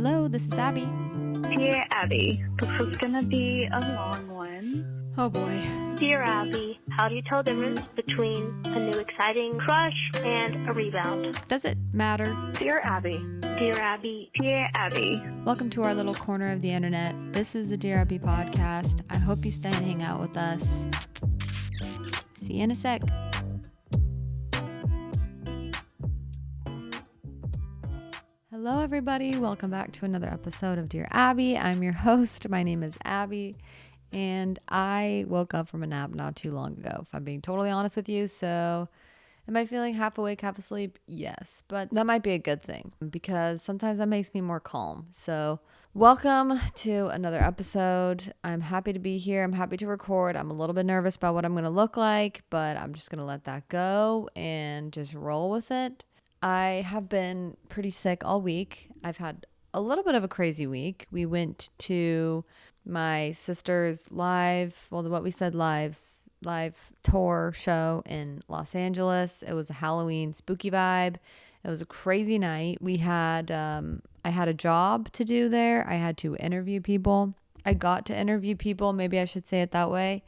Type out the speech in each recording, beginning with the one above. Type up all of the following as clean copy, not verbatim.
Hello, this is Abby. Dear Abby, this is gonna be a long one. Oh boy. Dear Abbey, how do you tell the difference between a new exciting crush and a rebound? Does it matter? Dear Abby. Dear Abbey, Dear Abby. Welcome to our little corner of the internet. This is the Dear Abby podcast. I hope you stay and hang out with us. See you in a sec. Hello, everybody. Welcome back to another episode of Dear Abby. I'm your host. My name is Abby, and I woke up from a nap not too long ago, if I'm being totally honest with you. So, am I feeling half awake, half asleep? Yes, but that might be a good thing because sometimes that makes me more calm. So, welcome to another episode. I'm happy to be here. I'm happy to record. I'm a little bit nervous about what I'm going to look like, but I'm just going to let that go and just roll with it. I have been pretty sick all week. I've had a little bit of a crazy week. We went to my sister's live tour show in Los Angeles. It was a Halloween spooky vibe. It was a crazy night. I had a job to do there. I had to interview people. I got to interview people, maybe I should say it that way.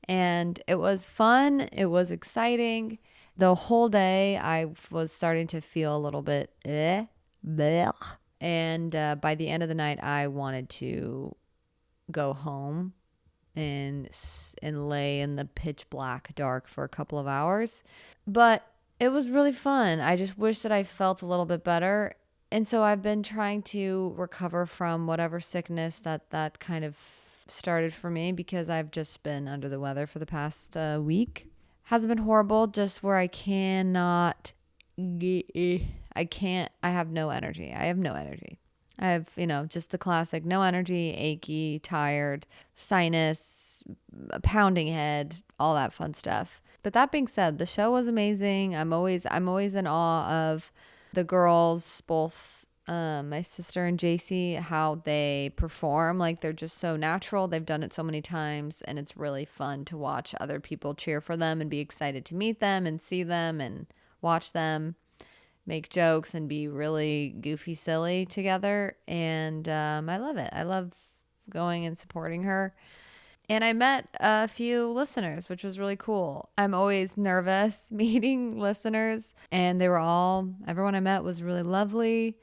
And it was fun. It was exciting. The whole day I was starting to feel a little bit blech. And by the end of the night, I wanted to go home and lay in the pitch black dark for a couple of hours. But it was really fun. I just wish that I felt a little bit better. And so I've been trying to recover from whatever sickness that kind of started for me because I've just been under the weather for the past week. Hasn't been horrible, just where I have no energy. I have, just the classic, no energy, achy, tired, sinus, a pounding head, all that fun stuff. But that being said, the show was amazing. I'm always in awe of the girls, both my sister and JC, how they perform. Like, they're just so natural. They've done it so many times, and it's really fun to watch other people cheer for them and be excited to meet them and see them and watch them make jokes and be really goofy silly together. And I love it. I love going and supporting her. And I met a few listeners, which was really cool. I'm always nervous meeting listeners, and everyone I met was really lovely,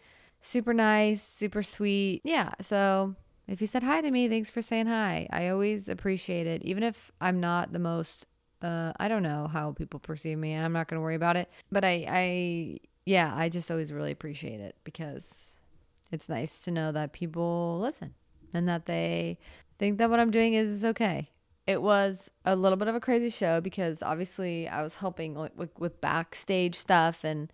super nice, super sweet. Yeah, so if you said hi to me, thanks for saying hi. I always appreciate it, even if I'm not the most, I don't know how people perceive me, and I'm not going to worry about it. But I just always really appreciate it because it's nice to know that people listen and that they think that what I'm doing is okay. It was a little bit of a crazy show because obviously I was helping with backstage stuff, and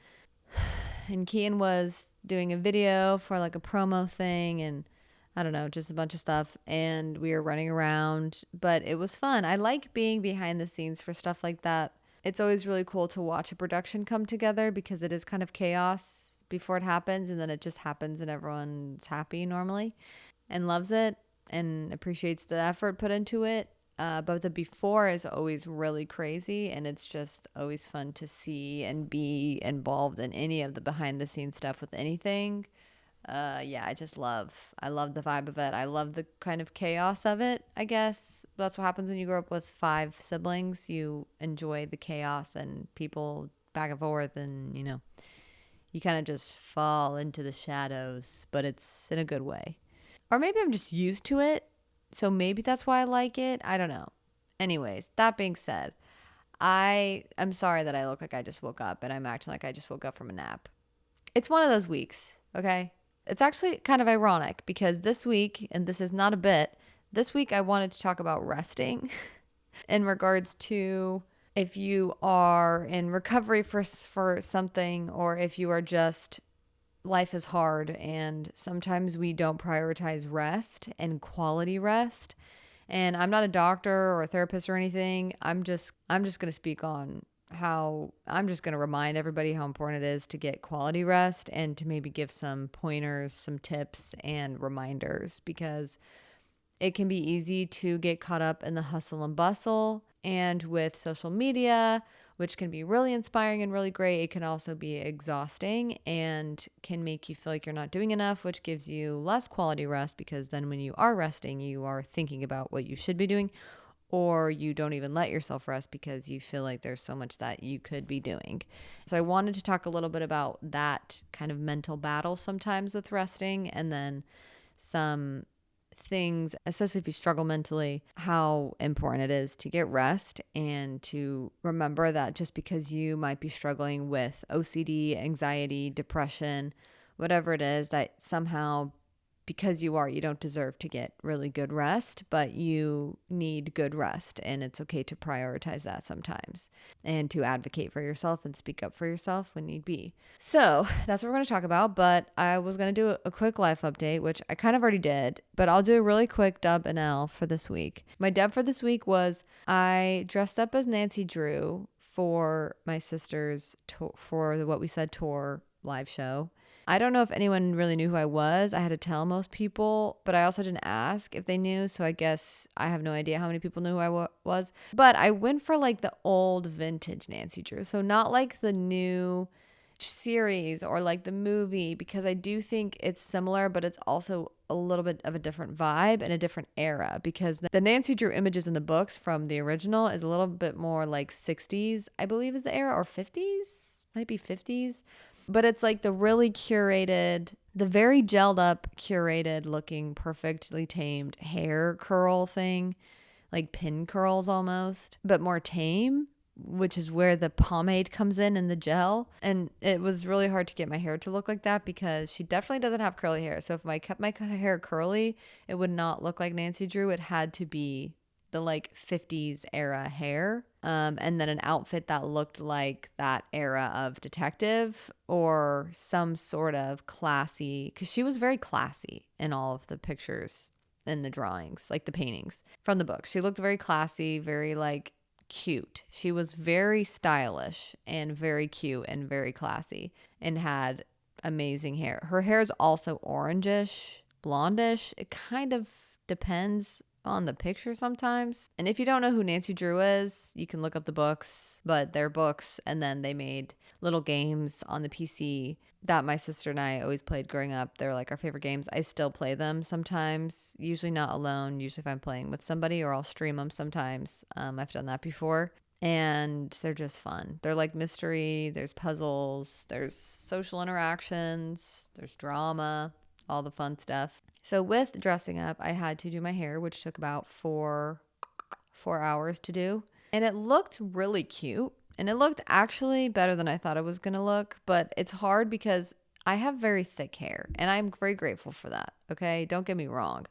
Kian was doing a video for like a promo thing, and I don't know, just a bunch of stuff, and we were running around, but it was fun. I like being behind the scenes for stuff like that. It's always really cool to watch a production come together because it is kind of chaos before it happens, and then it just happens and everyone's happy normally and loves it and appreciates the effort put into it. But the before is always really crazy, and it's just always fun to see and be involved in any of the behind the scenes stuff with anything. I love the vibe of it. I love the kind of chaos of it, I guess. That's what happens when you grow up with 5 siblings. You enjoy the chaos and people back and forth, and, you kind of just fall into the shadows, but it's in a good way. Or maybe I'm just used to it. So maybe that's why I like it. I don't know. Anyways, that being said, I'm sorry that I look like I just woke up and I'm acting like I just woke up from a nap. It's one of those weeks, okay? It's actually kind of ironic because this week, and this is not a bit, this week I wanted to talk about resting in regards to if you are in recovery for something, or if you are just, life is hard and sometimes we don't prioritize rest and quality rest. And I'm not a doctor or a therapist or anything. I'm just going to speak on how I'm just going to remind everybody how important it is to get quality rest and to maybe give some pointers, some tips and reminders, because it can be easy to get caught up in the hustle and bustle and with social media which can be really inspiring and really great. It can also be exhausting and can make you feel like you're not doing enough, which gives you less quality rest, because then when you are resting, you are thinking about what you should be doing, or you don't even let yourself rest because you feel like there's so much that you could be doing. So I wanted to talk a little bit about that kind of mental battle sometimes with resting, and then some things, especially if you struggle mentally, how important it is to get rest, and to remember that just because you might be struggling with OCD, anxiety, depression, whatever it is, that somehow because you don't deserve to get really good rest, but you need good rest, and it's okay to prioritize that sometimes, and to advocate for yourself and speak up for yourself when need be. So that's what we're going to talk about, but I was going to do a quick life update, which I kind of already did, but I'll do a really quick dub and L for this week. My dub for this week was I dressed up as Nancy Drew for my sister's for the What We Said tour live show. I don't know if anyone really knew who I was. I had to tell most people, but I also didn't ask if they knew. So I guess I have no idea how many people knew who I was. But I went for like the old vintage Nancy Drew. So not like the new series or like the movie, because I do think it's similar, but it's also a little bit of a different vibe and a different era, because the Nancy Drew images in the books from the original is a little bit more like 60s, I believe is the era, or 50s, might be 50s. But it's like the really curated, the very gelled up, curated looking, perfectly tamed hair curl thing, like pin curls almost, but more tame, which is where the pomade comes in the gel. And it was really hard to get my hair to look like that, because she definitely doesn't have curly hair. So if I kept my hair curly, it would not look like Nancy Drew. It had to be the like 50s era hair. And then an outfit that looked like that era of detective, or some sort of classy, because she was very classy in all of the pictures and the drawings, like the paintings from the book. She looked very classy, very like cute. She was very stylish and very cute and very classy, and had amazing hair. Her hair is also orangish, blondish. It kind of depends on the picture sometimes. And if you don't know who Nancy Drew is, you can look up the books, but they're books, and then they made little games on the PC that my sister and I always played growing up. They're like our favorite games. I still play them sometimes, usually not alone, usually if I'm playing with somebody, or I'll stream them sometimes. I've done that before, and they're just fun. They're like mystery, there's puzzles, there's social interactions, there's drama, all the fun stuff. So with dressing up, I had to do my hair, which took about four hours to do. And it looked really cute. And it looked actually better than I thought it was going to look. But it's hard because I have very thick hair, and I'm very grateful for that. Okay, don't get me wrong.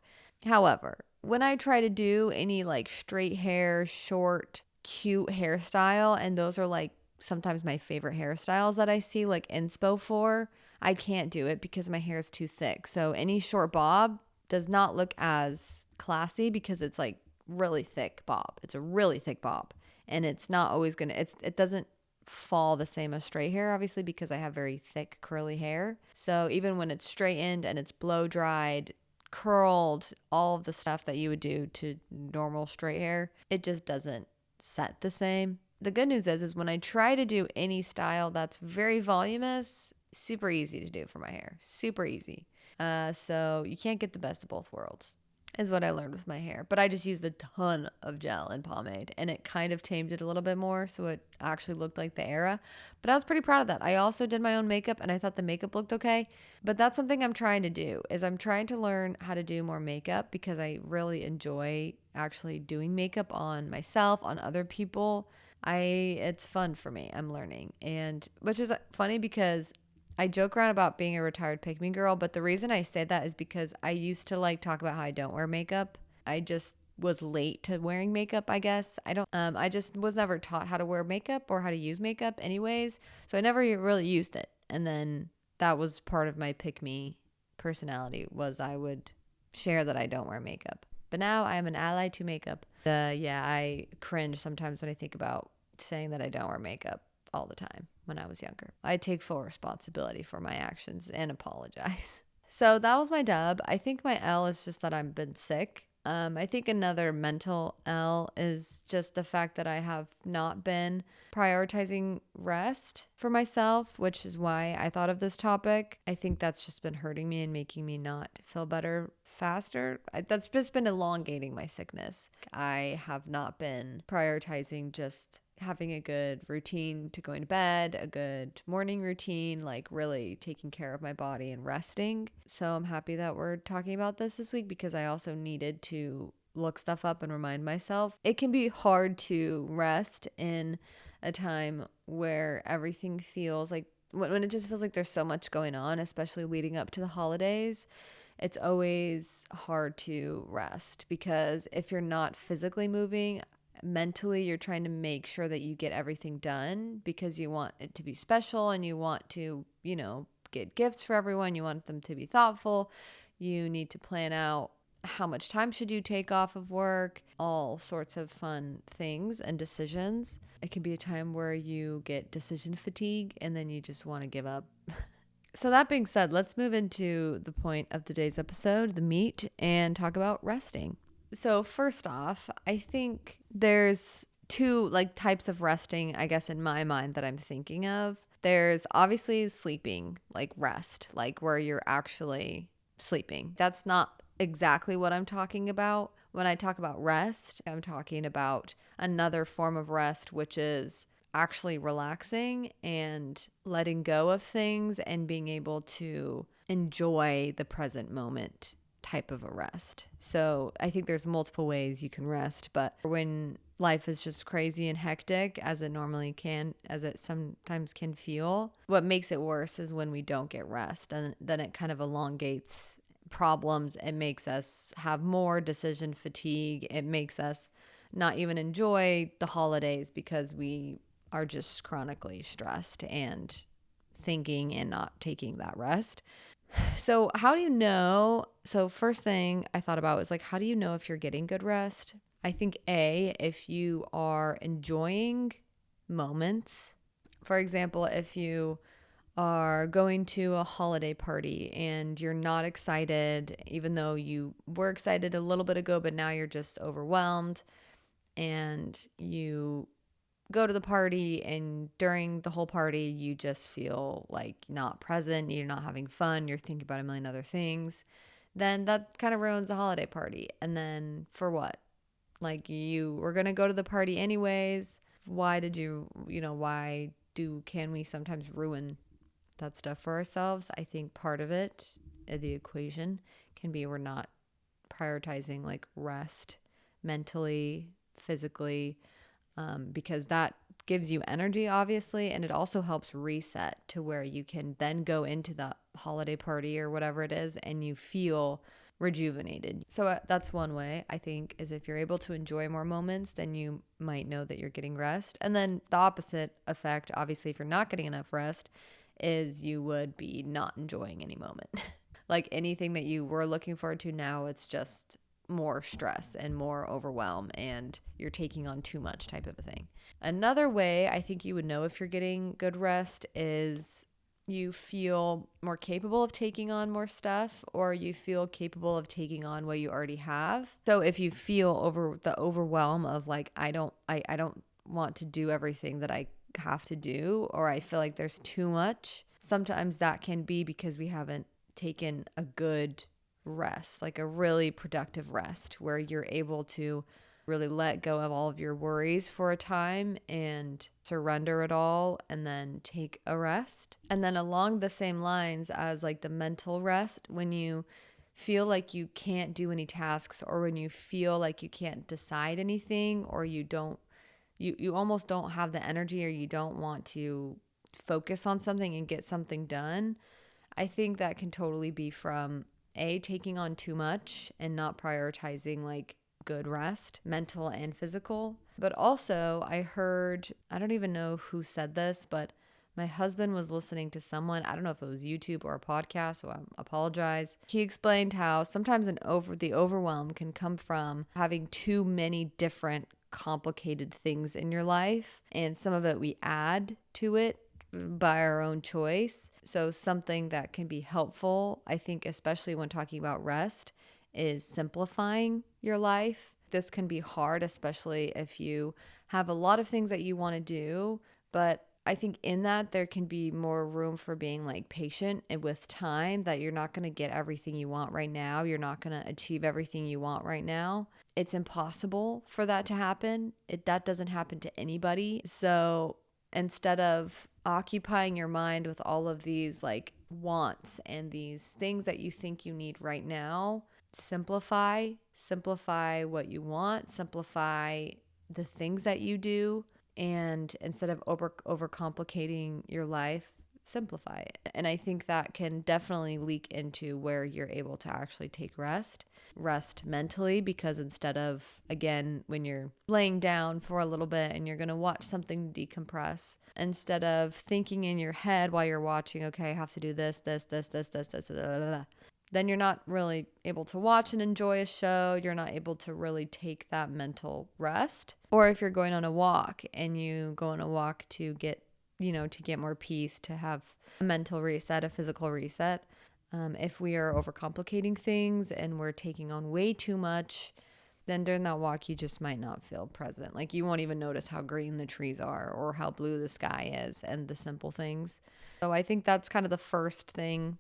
However, when I try to do any like straight hair, short, cute hairstyle, and those are like sometimes my favorite hairstyles that I see like inspo for, I can't do it because my hair is too thick. So any short bob does not look as classy, because it's like really thick bob. It's a really thick bob, and it's not always gonna, it doesn't fall the same as straight hair, obviously, because I have very thick curly hair. So even when it's straightened and it's blow dried, curled, all of the stuff that you would do to normal straight hair, it just doesn't set the same. The good news is when I try to do any style that's very voluminous, super easy to do for my hair. Super easy. So you can't get the best of both worlds, is what I learned with my hair. But I just used a ton of gel and pomade, and it kind of tamed it a little bit more, so it actually looked like the era. But I was pretty proud of that. I also did my own makeup, and I thought the makeup looked okay. But that's something I'm trying to do, is I'm trying to learn how to do more makeup, because I really enjoy actually doing makeup on myself, on other people. It's fun for me. I'm learning. And which is funny, because I joke around about being a retired pick-me girl, but the reason I say that is because I used to like talk about how I don't wear makeup. I just was late to wearing makeup, I guess. I just was never taught how to wear makeup or how to use makeup anyways. So I never really used it. And then that was part of my pick-me personality, was I would share that I don't wear makeup. But now I am an ally to makeup. Yeah, I cringe sometimes when I think about saying that I don't wear makeup all the time. When I was younger, I take full responsibility for my actions and apologize. So that was my dub. I think my L is just that I've been sick. I think another mental L is just the fact that I have not been prioritizing rest for myself, which is why I thought of this topic. I think that's just been hurting me and making me not feel better faster. That's just been elongating my sickness. I have not been prioritizing just having a good routine to going to bed, a good morning routine, like really taking care of my body and resting. So I'm happy that we're talking about this week because I also needed to look stuff up and remind myself. It can be hard to rest in a time where everything feels like when it just feels like there's so much going on, especially leading up to the holidays. It's always hard to rest because if you're not physically moving, mentally you're trying to make sure that you get everything done because you want it to be special and you want to, get gifts for everyone. You want them to be thoughtful. You need to plan out how much time should you take off of work, all sorts of fun things and decisions. It can be a time where you get decision fatigue and then you just want to give up. So that being said, let's move into the point of today's episode, the meat, and talk about resting. So first off, I think there's two types of resting, I guess, in my mind that I'm thinking of. There's obviously sleeping, like rest, like where you're actually sleeping. That's not exactly what I'm talking about. When I talk about rest, I'm talking about another form of rest, which is actually relaxing and letting go of things and being able to enjoy the present moment type of a rest. So I think there's multiple ways you can rest, but when life is just crazy and hectic, as it normally can, as it sometimes can feel, what makes it worse is when we don't get rest, and then it kind of elongates problems. It makes us have more decision fatigue. It makes us not even enjoy the holidays because we are just chronically stressed and thinking and not taking that rest. So how do you know? So first thing I thought about was how do you know if you're getting good rest? I think if you are enjoying moments. For example, if you are going to a holiday party and you're not excited, even though you were excited a little bit ago, but now you're just overwhelmed, and you go to the party and during the whole party you just feel like not present, you're not having fun, you're thinking about a million other things, then that kind of ruins the holiday party. And then for what? You were going to go to the party anyways. Why can we sometimes ruin that stuff for ourselves? I think part of it, the equation, can be we're not prioritizing rest mentally, physically, because that gives you energy, obviously, and it also helps reset to where you can then go into the holiday party or whatever it is and you feel rejuvenated. So that's one way, I think, is if you're able to enjoy more moments, then you might know that you're getting rest. And then the opposite effect, obviously, if you're not getting enough rest, is you would be not enjoying any moment. Anything that you were looking forward to, now it's just more stress and more overwhelm and you're taking on too much type of a thing. Another way I think you would know if you're getting good rest is you feel more capable of taking on more stuff, or you feel capable of taking on what you already have. So if you feel over the overwhelm of I don't want to do everything that I have to do, or I feel like there's too much, sometimes that can be because we haven't taken a good rest, a really productive rest where you're able to really let go of all of your worries for a time and surrender it all and then take a rest. And then along the same lines as the mental rest, when you feel like you can't do any tasks, or when you feel like you can't decide anything, or you almost don't have the energy, or you don't want to focus on something and get something done, I think that can totally be from taking on too much and not prioritizing good rest, mental and physical. But also I heard, I don't even know who said this, but my husband was listening to someone, I don't know if it was YouTube or a podcast, so I apologize. He explained how sometimes the overwhelm can come from having too many different complicated things in your life, and some of it we add to it by our own choice. So something that can be helpful, I think, especially when talking about rest, is simplifying your life. This can be hard, especially if you have a lot of things that you want to do, but I think in that there can be more room for being like patient and with time, that you're not going to get everything you want right now. You're not going to achieve everything you want right now. It's impossible for that to happen. That doesn't happen to anybody. So instead of occupying your mind with all of these like wants and these things that you think you need right now, simplify what you want, simplify the things that you do, and instead of overcomplicating your life, simplify it. And I think that can definitely leak into where you're able to actually take rest mentally, because instead of, again, when you're laying down for a little bit and you're going to watch something to decompress, instead of thinking in your head while you're watching, okay, I have to do this, then you're not really able to watch and enjoy a show. You're not able to really take that mental rest. Or if you're going on a walk and you go on a walk to get more peace, to have a mental reset, a physical reset. If we are overcomplicating things and we're taking on way too much, then during that walk, you just might not feel present. Like you won't even notice how green the trees are or how blue the sky is and the simple things. So I think that's kind of the first thing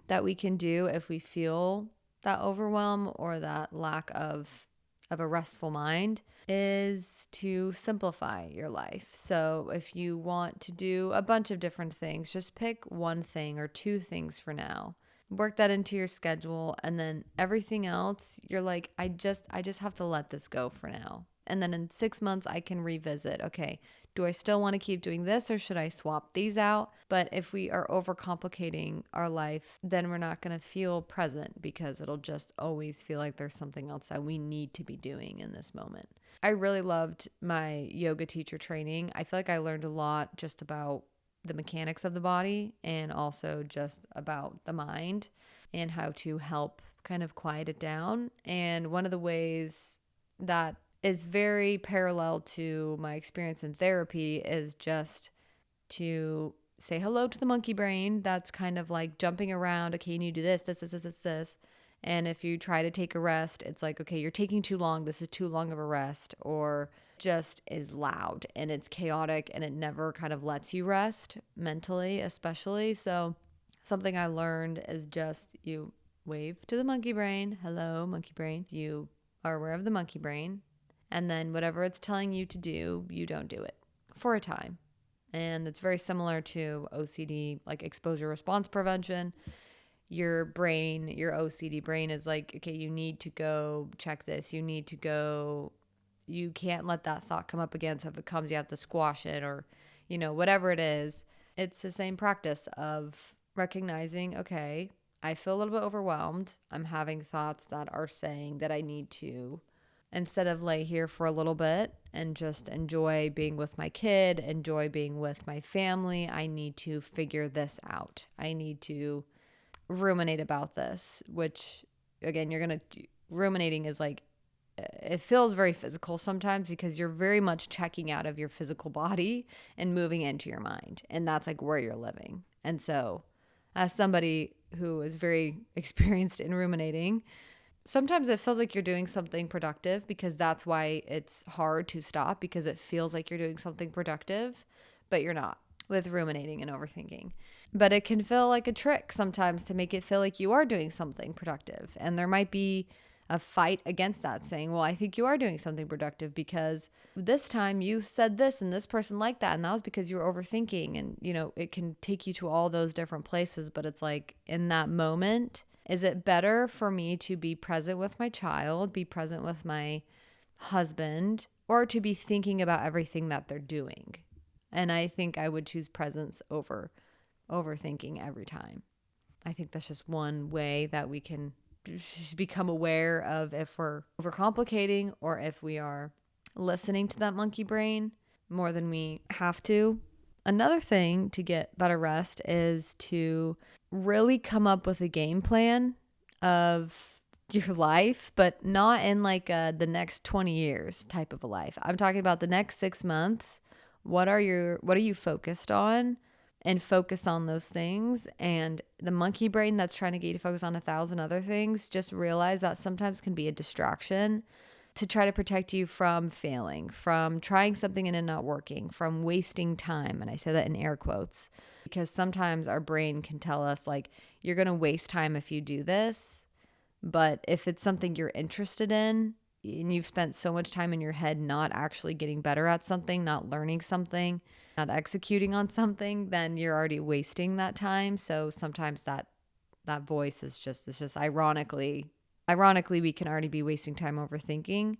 that we can do if we feel that overwhelm or that lack of a restful mind, is to simplify your life. So if you want to do a bunch of different things, just pick one thing or two things for now. Work that into your schedule, and then everything else, you're like, I just have to let this go for now. And then in 6 months, I can revisit. Okay, do I still want to keep doing this, or should I swap these out? But if we are overcomplicating our life, then we're not going to feel present, because it'll just always feel like there's something else that we need to be doing in this moment. I really loved my yoga teacher training. I feel like I learned a lot just about the mechanics of the body, and also just about the mind and how to help kind of quiet it down. And one of the ways that is very parallel to my experience in therapy is just to say hello to the monkey brain that's kind of like jumping around. Okay, you need to do this. And if you try to take a rest, it's like, okay, you're taking too long. This is too long of a rest. Or just is loud and it's chaotic and it never kind of lets you rest mentally, especially. So something I learned is just you wave to the monkey brain. Hello, monkey brain. You are aware of the monkey brain. And then whatever it's telling you to do, you don't do it for a time. And it's very similar to OCD, like exposure response prevention. Your brain, your OCD brain is like, okay, you need to go check this. You need to go. You can't let that thought come up again. So if it comes, you have to squash it, or, whatever it is. It's the same practice of recognizing, okay, I feel a little bit overwhelmed. I'm having thoughts that are saying that I need to, instead of lay here for a little bit and just enjoy being with my kid, enjoy being with my family, I need to figure this out. I need to ruminate about this, which, again, ruminating is like, it feels very physical sometimes, because you're very much checking out of your physical body and moving into your mind. And that's like where you're living. And so as somebody who is very experienced in ruminating, sometimes it feels like you're doing something productive, because that's why it's hard to stop, because it feels like you're doing something productive, but you're not, with ruminating and overthinking. But it can feel like a trick sometimes to make it feel like you are doing something productive. And there might be a fight against that, saying, well, I think you are doing something productive because this time you said this and this person liked that, and that was because you were overthinking. And, it can take you to all those different places. But it's like, in that moment, is it better for me to be present with my child, be present with my husband, or to be thinking about everything that they're doing? And I think I would choose presence over overthinking every time. I think that's just one way that we can become aware of if we're overcomplicating, or if we are listening to that monkey brain more than we have to. Another thing to get better rest is to really come up with a game plan of your life, but not in like the next 20 years type of a life. I'm talking about the next 6 months. What are you focused on? and focus on those things. And the monkey brain that's trying to get you to focus on 1,000 other things, just realize that sometimes can be a distraction to try to protect you from failing, from trying something and it not working, from wasting time. And I say that in air quotes because sometimes our brain can tell us like, you're going to waste time if you do this. But if it's something you're interested in and you've spent so much time in your head not actually getting better at something, not learning something, not executing on something, then you're already wasting that time. So sometimes that voice is just, it's just ironically, we can already be wasting time overthinking.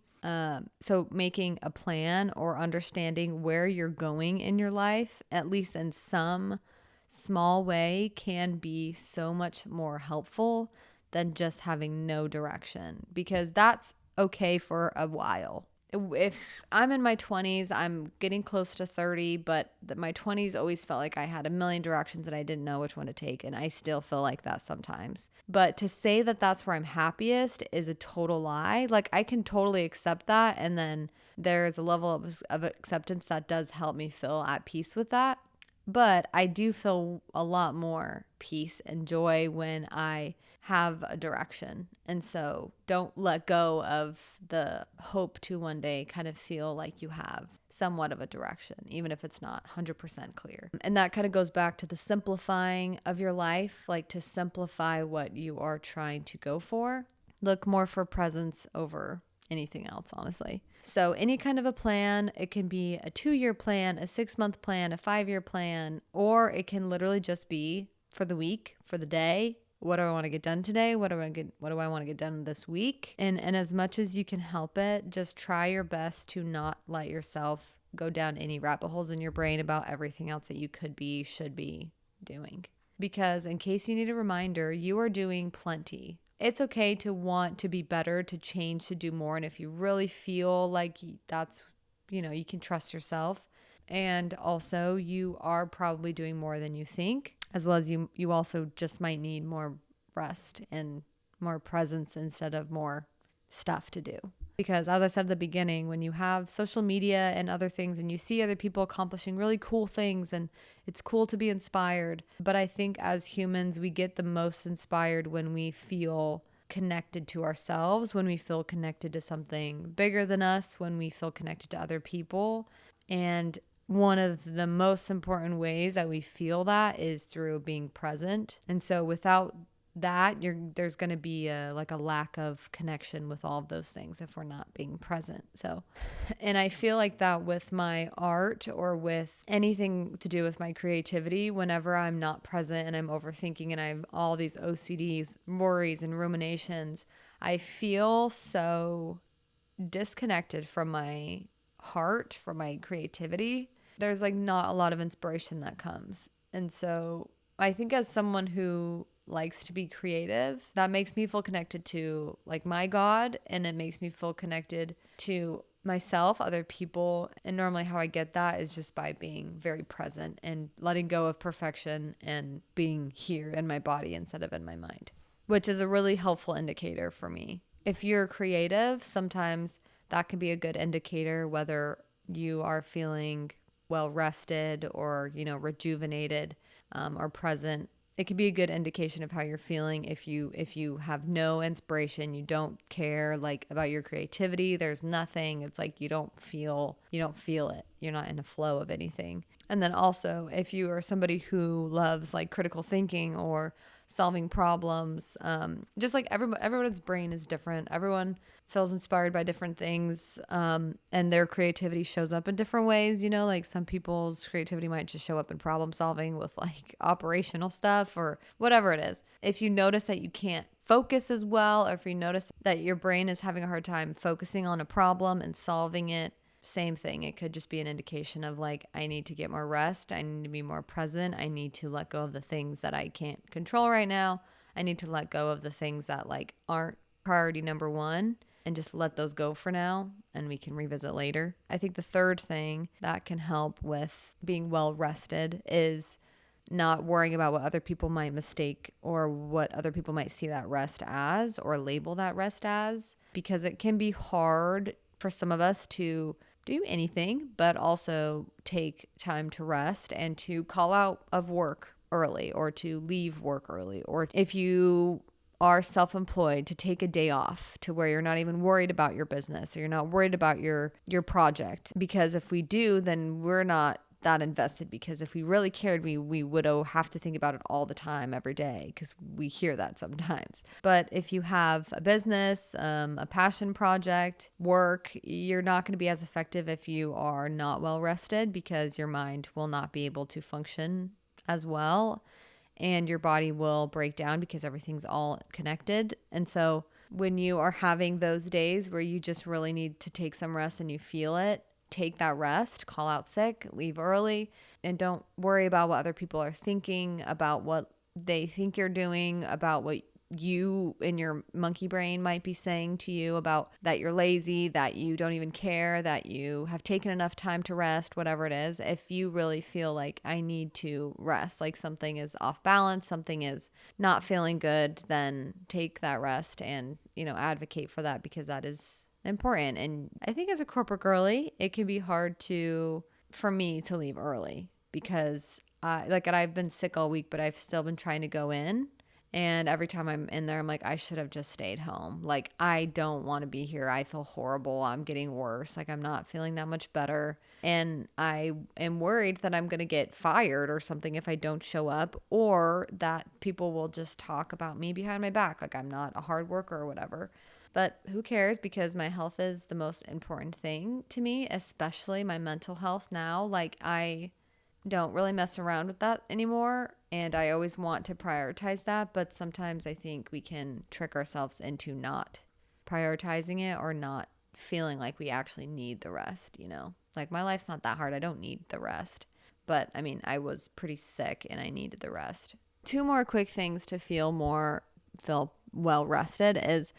So making a plan or understanding where you're going in your life, at least in some small way, can be so much more helpful than just having no direction, because that's okay for a while. If I'm in my 20s, I'm getting close to 30, but my 20s always felt like I had a million directions and I didn't know which one to take. And I still feel like that sometimes. But to say that that's where I'm happiest is a total lie. Like, I can totally accept that. And then there's a level of acceptance that does help me feel at peace with that. But I do feel a lot more peace and joy when I have a direction. And so don't let go of the hope to one day kind of feel like you have somewhat of a direction, even if it's not 100% clear. And that kind of goes back to the simplifying of your life, like to simplify what you are trying to go for. Look more for presence over anything else, honestly. So any kind of a plan, it can be a 2-year plan, a 6-month plan, a 5-year plan, or it can literally just be for the week, for the day. What do I want to get done today? What do I want to get done this week? And as much as you can help it, just try your best to not let yourself go down any rabbit holes in your brain about everything else that you could be, should be doing. Because in case you need a reminder, you are doing plenty. It's okay to want to be better, to change, to do more. And if you really feel like that's, you can trust yourself. And also you are probably doing more than you think, as well as you also just might need more rest and more presence instead of more stuff to do. Because as I said at the beginning, when you have social media and other things and you see other people accomplishing really cool things, and it's cool to be inspired. But I think as humans, we get the most inspired when we feel connected to ourselves, when we feel connected to something bigger than us, when we feel connected to other people. And one of the most important ways that we feel that is through being present. And so without that, there's going to be a lack of connection with all of those things if we're not being present. So, and I feel like that with my art or with anything to do with my creativity, whenever I'm not present and I'm overthinking and I have all these OCDs, worries and ruminations, I feel so disconnected from my heart, from my creativity. There's not a lot of inspiration that comes. And so I think as someone who likes to be creative, that makes me feel connected to my God, and it makes me feel connected to myself, other people. And normally how I get that is just by being very present and letting go of perfection and being here in my body instead of in my mind, which is a really helpful indicator for me. If you're creative, sometimes that can be a good indicator whether you are feeling well rested or, rejuvenated or present. It could be a good indication of how you're feeling. If you have no inspiration, you don't care about your creativity, there's nothing. It's you don't feel it. You're not in a flow of anything. And then also, if you are somebody who loves critical thinking or solving problems, just everyone's brain is different. Everyone feels inspired by different things, and their creativity shows up in different ways. Some people's creativity might just show up in problem solving with operational stuff or whatever it is. If you notice that you can't focus as well, or if you notice that your brain is having a hard time focusing on a problem and solving it, same thing. It could just be an indication of I need to get more rest. I need to be more present. I need to let go of the things that I can't control right now. I need to let go of the things that aren't priority number one and just let those go for now, and we can revisit later. I think the third thing that can help with being well rested is not worrying about what other people might mistake or what other people might see that rest as or label that rest as, because it can be hard for some of us to do anything, but also take time to rest and to call out of work early or to leave work early. Or if you are self-employed, to take a day off to where you're not even worried about your business or you're not worried about your project. Because if we do, then we're not that invested, because if we really cared, we would have to think about it all the time, every day, because we hear that sometimes. But if you have a business, a passion project, work, you're not going to be as effective if you are not well rested, because your mind will not be able to function as well and your body will break down because everything's all connected. And so when you are having those days where you just really need to take some rest and you feel it, take that rest, call out sick, leave early, and don't worry about what other people are thinking, about what they think you're doing, about what you in your monkey brain might be saying to you about that you're lazy, that you don't even care, that you have taken enough time to rest, whatever it is. If you really feel like I need to rest, like something is off balance, something is not feeling good, then take that rest and, advocate for that, because that is important. And I think as a corporate girly, it can be hard for me to leave early, because I've been sick all week, but I've still been trying to go in. And every time I'm in there, I'm like, I should have just stayed home. Like, I don't want to be here. I feel horrible. I'm getting worse. Like, I'm not feeling that much better. And I am worried that I'm going to get fired or something if I don't show up, or that people will just talk about me behind my back, like I'm not a hard worker or whatever. But who cares, because my health is the most important thing to me, especially my mental health now. Like, I don't really mess around with that anymore, and I always want to prioritize that, but sometimes I think we can trick ourselves into not prioritizing it or not feeling like we actually need the rest, Like, my life's not that hard. I don't need the rest. But I mean, I was pretty sick and I needed the rest. 2 more quick things to feel well rested is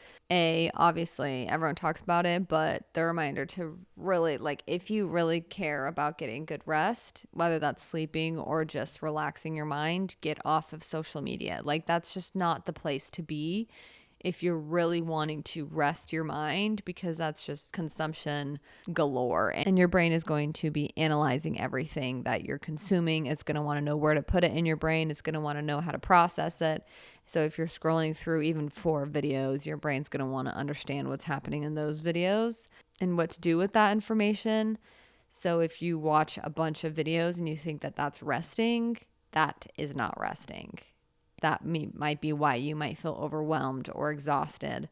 obviously everyone talks about it, but the reminder to really, like, if you really care about getting good rest, whether that's sleeping or just relaxing your mind, get off of social media. Like, that's just not the place to be if you're really wanting to rest your mind, because that's just consumption galore. And your brain is going to be analyzing everything that you're consuming. It's going to want to know where to put it in your brain. It's going to want to know how to process it. So if you're scrolling through even 4 videos, your brain's going to want to understand what's happening in those videos and what to do with that information. So if you watch a bunch of videos and you think that that's resting, that is not resting. That might be why you might feel overwhelmed or exhausted,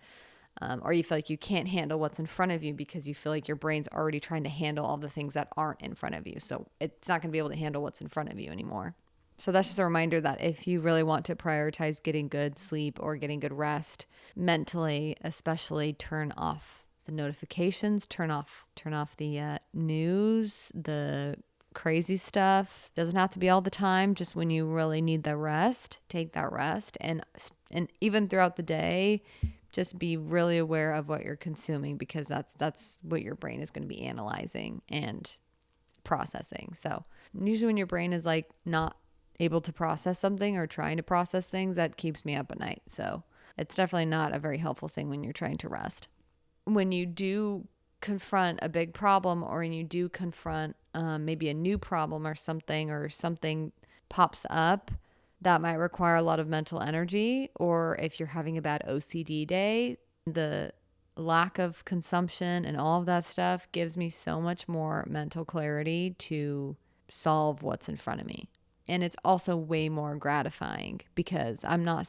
or you feel like you can't handle what's in front of you because you feel like your brain's already trying to handle all the things that aren't in front of you. So it's not going to be able to handle what's in front of you anymore. So that's just a reminder that if you really want to prioritize getting good sleep or getting good rest mentally, especially, turn off the notifications, turn off the news, the crazy stuff. Doesn't have to be all the time. Just when you really need the rest, take that rest. And even throughout the day, just be really aware of what you're consuming, because that's what your brain is going to be analyzing and processing. So usually when your brain is like not able to process something or trying to process things, that keeps me up at night. So it's definitely not a very helpful thing when you're trying to rest. When you do confront a big problem, or when you do confront maybe a new problem or something pops up that might require a lot of mental energy, or if you're having a bad OCD day, the lack of consumption and all of that stuff gives me so much more mental clarity to solve what's in front of me. And it's also way more gratifying, because I'm not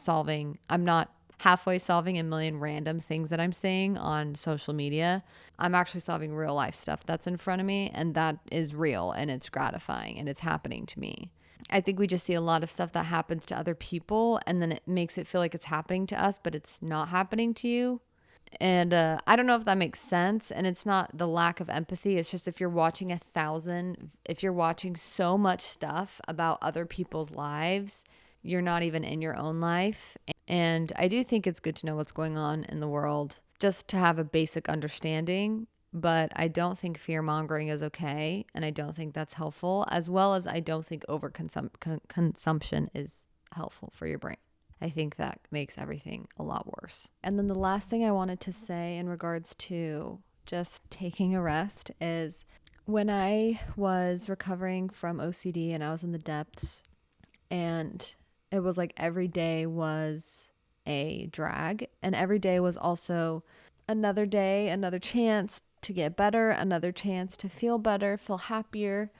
halfway solving a million random things that I'm saying on social media. I'm actually solving real life stuff that's in front of me, and that is real, and it's gratifying, and it's happening to me. I think we just see a lot of stuff that happens to other people, and then it makes it feel like it's happening to us, but it's not happening to you. And I don't know if that makes sense. And it's not the lack of empathy. It's just if you're watching so much stuff about other people's lives, you're not even in your own life. And I do think it's good to know what's going on in the world, just to have a basic understanding. But I don't think fear-mongering is okay, and I don't think that's helpful, as well as I don't think consumption is helpful for your brain. I think that makes everything a lot worse. And then the last thing I wanted to say in regards to just taking a rest is, When I was recovering from OCD and I was in the depths, and it was like every day was a drag, and every day was also another day, another chance to get better, another chance to feel better, feel happier,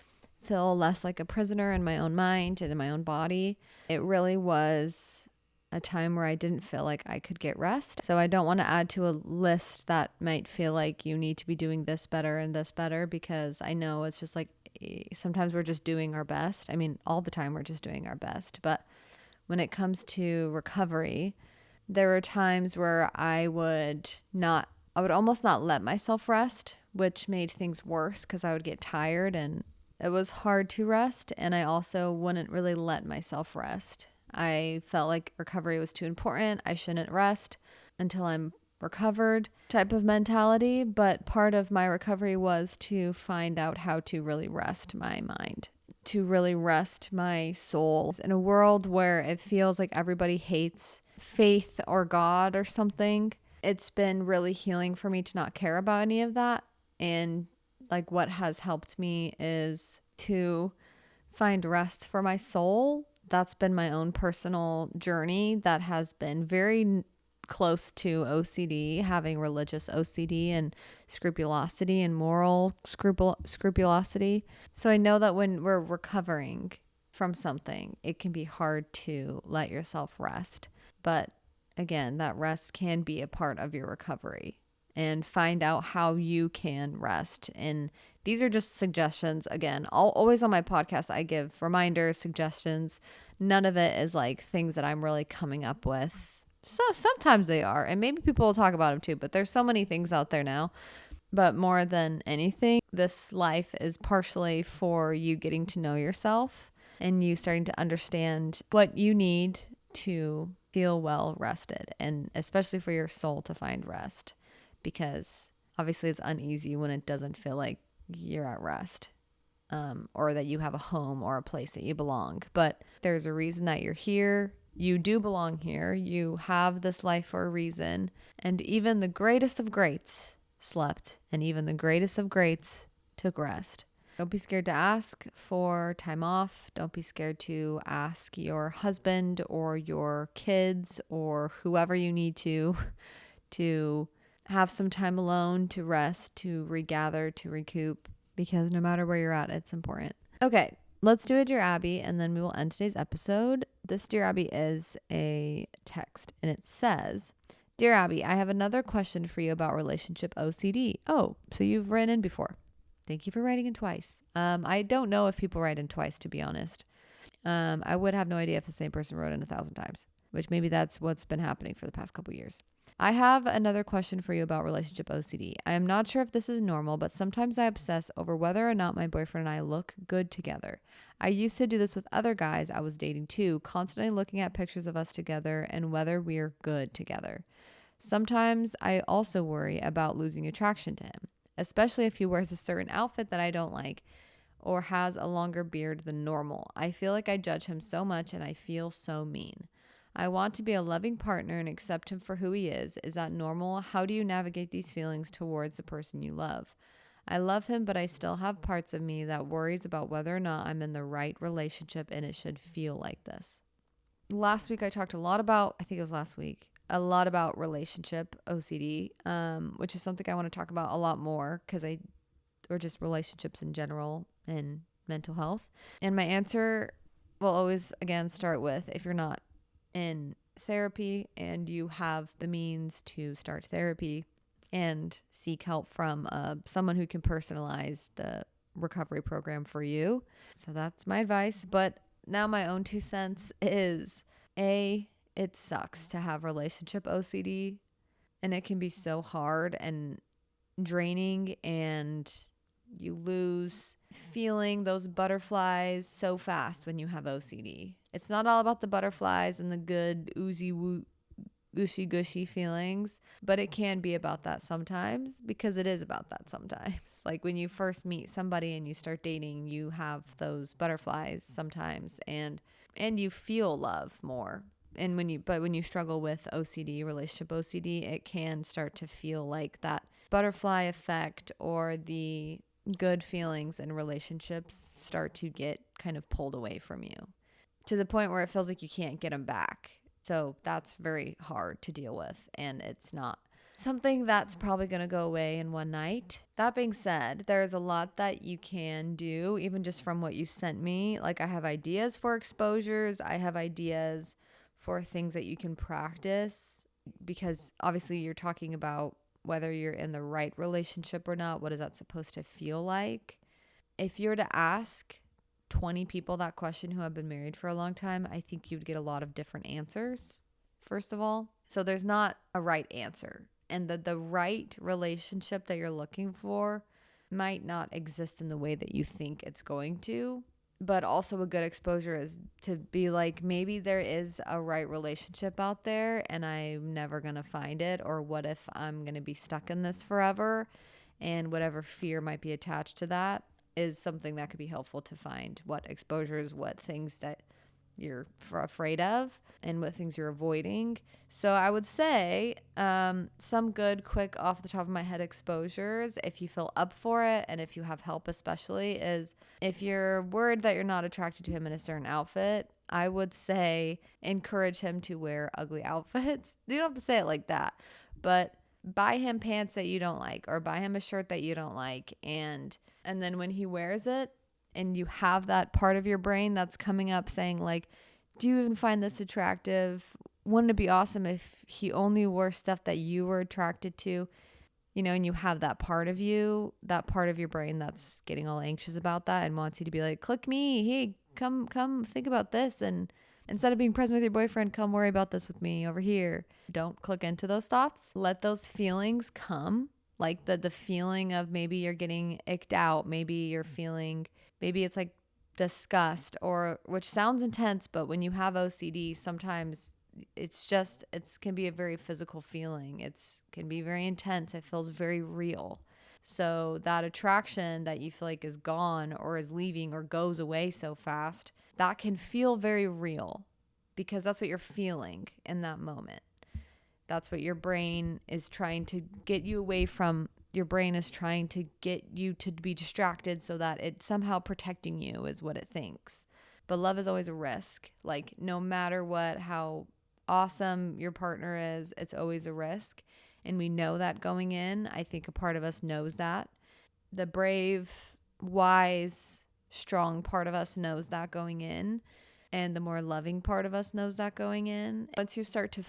feel less like a prisoner in my own mind and in my own body. It really was a time where I didn't feel like I could get rest. So I don't want to add to a list that might feel like you need to be doing this better and this better, because I know it's just like sometimes we're just doing our best. I mean, all the time we're just doing our best. But when it comes to recovery, there were times where I would almost not let myself rest, which made things worse because I would get tired and it was hard to rest. And I also wouldn't really let myself rest. I felt like recovery was too important. I shouldn't rest until I'm recovered type of mentality. But part of my recovery was to find out how to really rest my mind, to really rest my soul. In a world where it feels like everybody hates faith or God or something, it's been really healing for me to not care about any of that. And like what has helped me is to find rest for my soul. That's been my own personal journey that has been very close to OCD, having religious OCD and scrupulosity and moral scrupulosity. So I know that when we're recovering from something, it can be hard to let yourself rest. But again, that rest can be a part of your recovery, and find out how you can rest. And these are just suggestions. Again, always on my podcast, I give reminders, suggestions. None of it is like things that I'm really coming up with. So sometimes they are, and maybe people will talk about them too, but there's so many things out there now. But more than anything, this life is partially for you getting to know yourself and you starting to understand what you need to feel well rested, and especially for your soul to find rest, because obviously it's uneasy when it doesn't feel like you're at rest, or that you have a home or a place that you belong. But there's a reason that you're here. You do belong here. You have this life for a reason. And even the greatest of greats slept, and even the greatest of greats took rest. Don't be scared to ask for time off. Don't be scared to ask your husband or your kids or whoever you need to have some time alone, to rest, to regather, to recoup, because no matter where you're at, it's important. Okay, let's do a Dear Abby, and then we will end today's episode. This Dear Abby is a text, and it says, Dear Abby, I have another question for you about relationship OCD. Oh, so you've written in before. Thank you for writing in twice. I don't know if people write in twice, to be honest. I would have no idea if the same person wrote in 1,000 times, which maybe that's what's been happening for the past couple years. I have another question for you about relationship OCD. I am not sure if this is normal, but sometimes I obsess over whether or not my boyfriend and I look good together. I used to do this with other guys I was dating too, constantly looking at pictures of us together and whether we're good together. Sometimes I also worry about losing attraction to him, especially if he wears a certain outfit that I don't like or has a longer beard than normal. I feel like I judge him so much and I feel so mean. I want to be a loving partner and accept him for who he is. Is that normal? How do you navigate these feelings towards the person you love? I love him, but I still have parts of me that worries about whether or not I'm in the right relationship and it should feel like this. Last week I talked a lot about relationship OCD, which is something I want to talk about a lot more or just relationships in general and mental health. And my answer will always, again, start with, if you're not in therapy and you have the means to start therapy and seek help from someone who can personalize the recovery program for you. So that's my advice. But now my own 2 cents is, it sucks to have relationship OCD, and it can be so hard and draining, and you lose feeling those butterflies so fast when you have OCD. It's not all about the butterflies and the good oozy woo gushy gushy feelings, but it can be about that sometimes, because it is about that sometimes. Like when you first meet somebody and you start dating, you have those butterflies sometimes, and you feel love more. And when you struggle with OCD, relationship OCD, it can start to feel like that butterfly effect, or the good feelings in relationships start to get kind of pulled away from you to the point where it feels like you can't get them back. So that's very hard to deal with, and it's not something that's probably going to go away in one night. That being said, there's a lot that you can do, even just from what you sent me. Like, I have ideas for exposures, I have ideas for things that you can practice, because obviously you're talking about whether you're in the right relationship or not. What is that supposed to feel like? If you were to ask 20 people that question who have been married for a long time, I think you'd get a lot of different answers, first of all. So there's not a right answer. And the right relationship that you're looking for might not exist in the way that you think it's going to. But also a good exposure is to be like, maybe there is a right relationship out there and I'm never going to find it. Or what if I'm going to be stuck in this forever? And whatever fear might be attached to that is something that could be helpful to find. What exposures, what things that you're afraid of, and what things you're avoiding. So I would say some good, quick, off the top of my head exposures, if you feel up for it and if you have help especially, is if you're worried that you're not attracted to him in a certain outfit, I would say encourage him to wear ugly outfits. You don't have to say it like that, but buy him pants that you don't like, or buy him a shirt that you don't like, and then when he wears it, and you have that part of your brain that's coming up saying like, do you even find this attractive? Wouldn't it be awesome if he only wore stuff that you were attracted to? You know, and you have that part of you, that part of your brain that's getting all anxious about that and wants you to be like, click me. Hey, come think about this. And instead of being present with your boyfriend, come worry about this with me over here. Don't click into those thoughts. Let those feelings come. Like the feeling of maybe you're getting icked out. Maybe you're feeling, maybe it's like disgust, or, which sounds intense, but when you have OCD, sometimes it can be a very physical feeling. It can be very intense. It feels very real. So that attraction that you feel like is gone or is leaving or goes away so fast, that can feel very real because that's what you're feeling in that moment. That's what your brain is trying to get you away from. Your brain is trying to get you to be distracted so that it's somehow protecting you is what it thinks. But love is always a risk. Like, no matter what, how awesome your partner is, it's always a risk. And we know that going in. I think a part of us knows that. The brave, wise, strong part of us knows that going in. And the more loving part of us knows that going in. Once you start to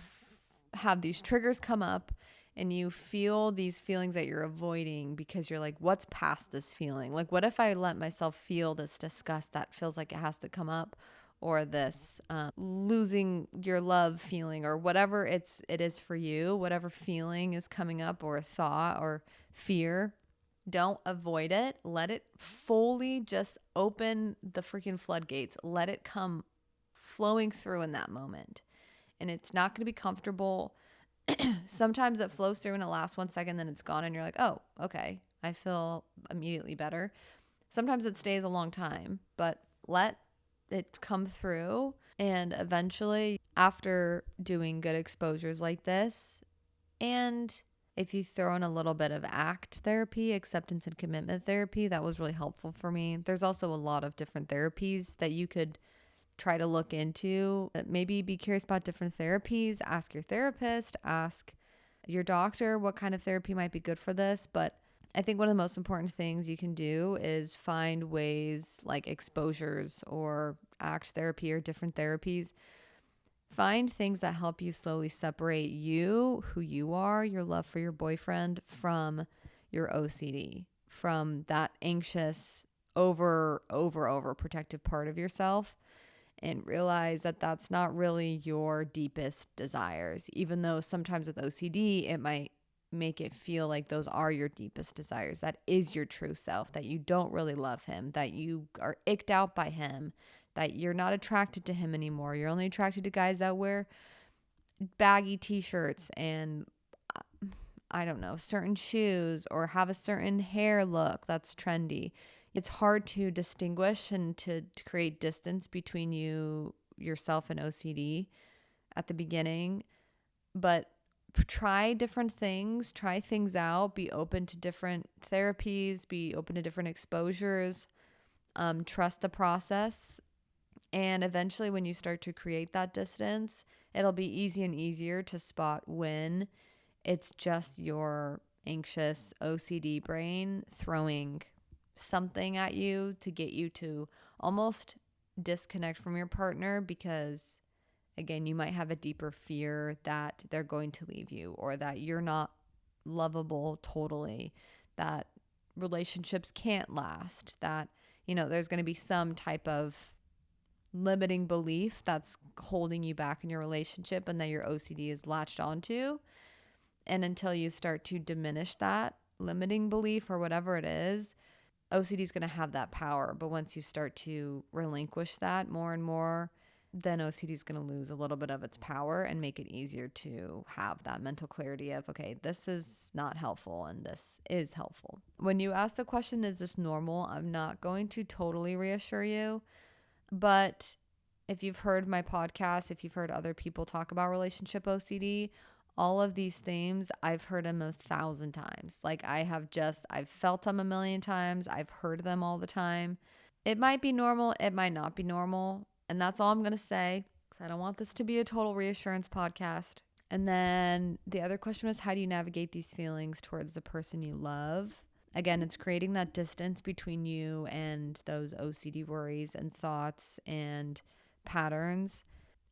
have these triggers come up and you feel these feelings that you're avoiding because you're like, what's past this feeling? Like, what if I let myself feel this disgust that feels like it has to come up, or this losing your love feeling, or whatever it is for you, whatever feeling is coming up, or a thought or fear. Don't avoid it. Let it fully just open the freaking floodgates. Let it come flowing through in that moment. And it's not going to be comfortable. Sometimes it flows through and it lasts 1 second, then it's gone and you're like, oh, okay, I feel immediately better. Sometimes it stays a long time, but let it come through. And eventually, after doing good exposures like this, and if you throw in a little bit of ACT therapy, acceptance and commitment therapy, that was really helpful for me. There's also a lot of different therapies that you could try to look into. Maybe be curious about different therapies. Ask your therapist, ask your doctor what kind of therapy might be good for this. But I think one of the most important things you can do is find ways like exposures or ACT therapy or different therapies. Find things that help you slowly separate you, who you are, your love for your boyfriend, from your OCD, from that anxious, over protective part of yourself. And realize that that's not really your deepest desires, even though sometimes with OCD, it might make it feel like those are your deepest desires. That is your true self, that you don't really love him, that you are icked out by him, that you're not attracted to him anymore. You're only attracted to guys that wear baggy t-shirts and, I don't know, certain shoes, or have a certain hair look that's trendy. It's hard to distinguish and to create distance between yourself and OCD at the beginning. But try different things, try things out, be open to different therapies, be open to different exposures, trust the process. And eventually, when you start to create that distance, it'll be easier and easier to spot when it's just your anxious OCD brain throwing something at you to get you to almost disconnect from your partner because, again, you might have a deeper fear that they're going to leave you or that you're not lovable totally, that relationships can't last, that, there's going to be some type of limiting belief that's holding you back in your relationship and that your OCD is latched onto. And until you start to diminish that limiting belief or whatever it is, OCD is going to have that power. But once you start to relinquish that more and more, then OCD is going to lose a little bit of its power and make it easier to have that mental clarity of, okay, this is not helpful and this is helpful. When you ask the question, is this normal? I'm not going to totally reassure you. But if you've heard my podcast, if you've heard other people talk about relationship OCD, all of these themes, I've heard them 1,000 times. Like I've felt them 1,000,000 times. I've heard them all the time. It might be normal. It might not be normal. And that's all I'm going to say because I don't want this to be a total reassurance podcast. And then the other question was, how do you navigate these feelings towards the person you love? Again, it's creating that distance between you and those OCD worries and thoughts and patterns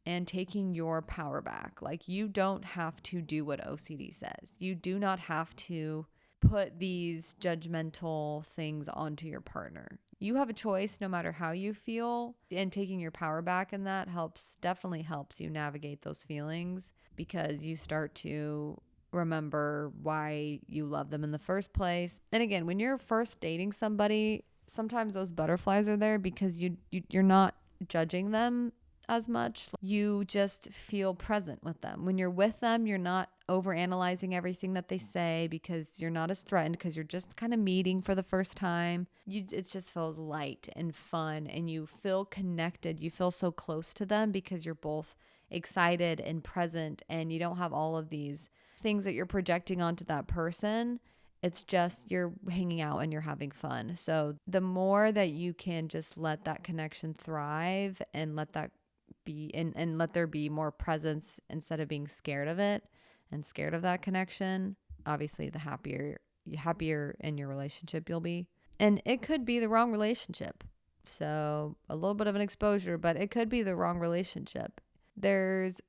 and taking your power back. Like you don't have to do what OCD says. You do not have to put these judgmental things onto your partner. You have a choice no matter how you feel, and taking your power back in that definitely helps you navigate those feelings because you start to remember why you love them in the first place. And again, when you're first dating somebody, sometimes those butterflies are there because you're not judging them as much. You just feel present with them. When you're with them, you're not overanalyzing everything that they say because you're not as threatened because you're just kind of meeting for the first time. It just feels light and fun and you feel connected. You feel so close to them because you're both excited and present and you don't have all of these things that you're projecting onto that person. It's just you're hanging out and you're having fun. So the more that you can just let that connection thrive and let that be and let there be more presence instead of being scared of it and scared of that connection, obviously the happier in your relationship you'll be. And it could be the wrong relationship. So a little bit of an exposure, but it could be the wrong relationship.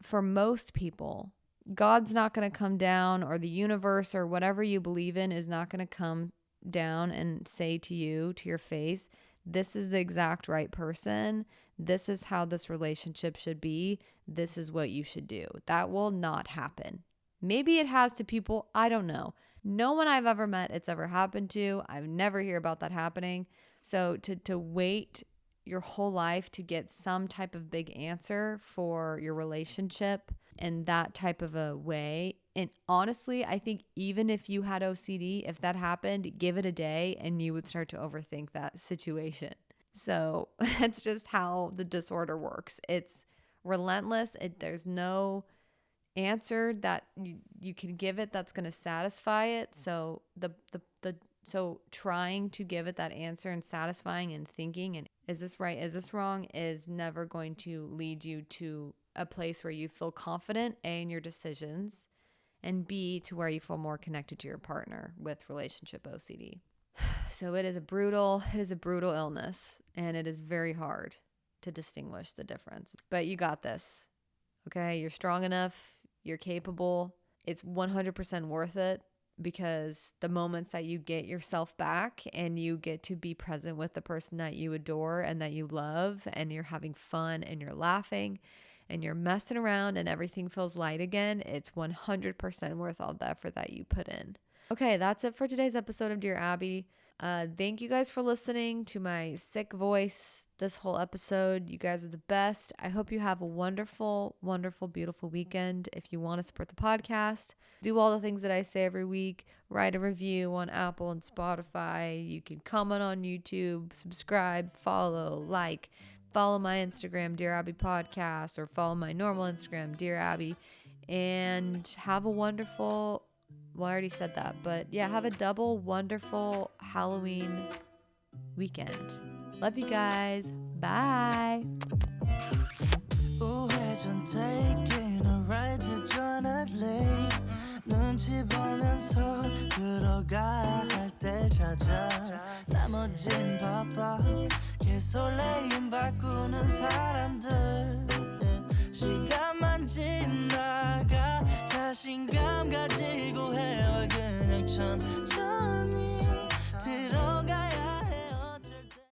For most people, God's not going to come down, or the universe or whatever you believe in is not going to come down and say to you, to your face, this is the exact right person. This is how this relationship should be. This is what you should do. That will not happen. Maybe it has to people. I don't know. No one I've ever met it's ever happened to. I've never hear about that happening. So to wait your whole life to get some type of big answer for your relationship in that type of a way. And honestly, I think even if you had OCD, if that happened, give it a day and you would start to overthink that situation. So that's just how the disorder works. It's relentless. There's no answer that you can give it that's going to satisfy it. So so trying to give it that answer and satisfying and thinking and is this right, is this wrong, is never going to lead you to a place where you feel confident, A, in your decisions, and B, to where you feel more connected to your partner with relationship OCD. So it is a brutal illness, and it is very hard to distinguish the difference. But you got this, okay? You're strong enough. You're capable. It's 100% worth it because the moments that you get yourself back and you get to be present with the person that you adore and that you love and you're having fun and you're laughing and you're messing around and everything feels light again, it's 100% worth all the effort that you put in. Okay, that's it for today's episode of Dear Abby. Thank you guys for listening to my sick voice this whole episode. You guys are the best. I hope you have a wonderful, wonderful, beautiful weekend. If you want to support the podcast, do all the things that I say every week. Write a review on Apple and Spotify. You can comment on YouTube, subscribe, follow my Instagram, Dear Abby Podcast, or follow my normal Instagram, Dear Abby. And have a wonderful, well, I already said that, but yeah, have a double wonderful Halloween weekend. Love you guys. Bye. 우회전 taking a ride to Jonah Lake 눈치 보면서 들어가 할 때 찾아 나머진 바빠 개설레임 바꾸는 사람들 시간만 지나가 자신감 가지고 해와 그냥 천천히